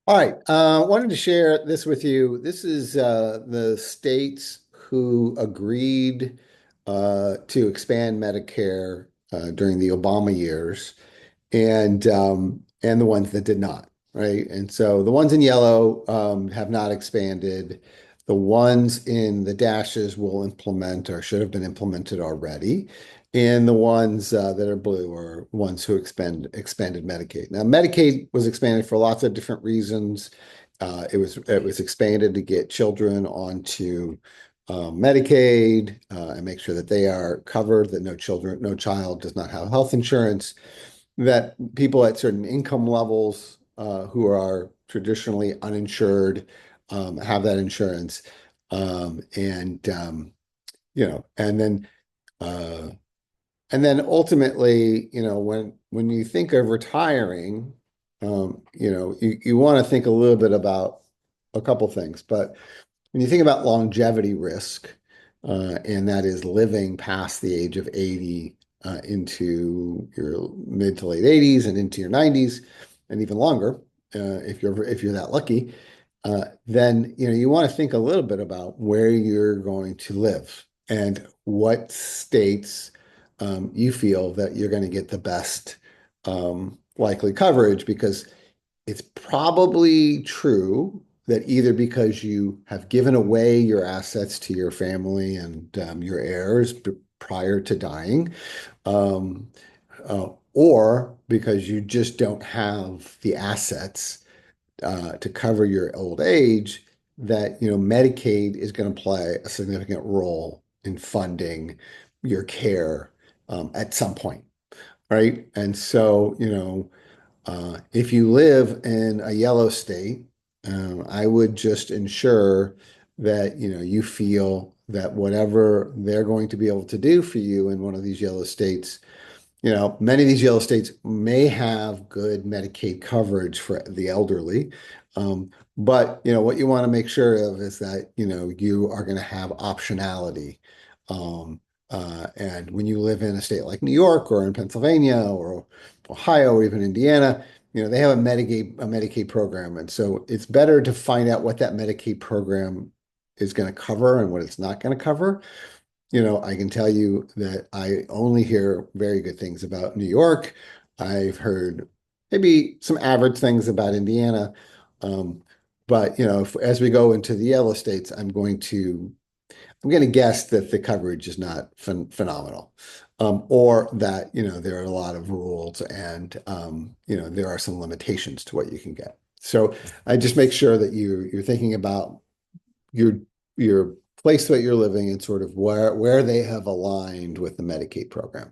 All right, wanted to share this with you. This is the states who agreed to expand Medicare during the Obama years, and the ones that did not, right? And so the ones in yellow have not expanded. The ones in the dashes will implement or should have been implemented already. And the ones that are blue are ones who expanded Medicaid. Now, Medicaid was expanded for lots of different reasons. It was expanded to get children onto Medicaid and make sure that they are covered, that no child does not have health insurance, that people at certain income levels who are traditionally uninsured have that insurance. And you know, uh, and then ultimately, when you think of retiring, you want to think a little bit about a couple things. But when you think about longevity risk, and that is living past the age of 80 into your mid to late 80s and into your 90s and even longer, if you're that lucky, then you want to think a little bit about where you're going to live and what states you feel that you're going to get the best likely coverage, because it's probably true that either because you have given away your assets to your family and your heirs prior to dying, um, or because you just don't have the assets to cover your old age, that Medicaid is going to play a significant role in funding your care at some point, right? And so, if you live in a yellow state, I would just ensure that you feel that whatever they're going to be able to do for you in one of these yellow states, many of these yellow states may have good Medicaid coverage for the elderly. But what you want to make sure of is that you are going to have optionality. Um, and when you live in a state like New York or in Pennsylvania or Ohio or even Indiana, they have a Medicaid program. And so it's better to find out what that Medicaid program is going to cover and what it's not going to cover. I can tell you that I only hear very good things about New York. I've heard maybe some average things about Indiana. Um, but as we go into the yellow states, I'm going to guess that the coverage is not phenomenal, or that there are a lot of rules and there are some limitations to what you can get. So I just make sure that you're thinking about your your place that you're living and sort of where they have aligned with the Medicaid program.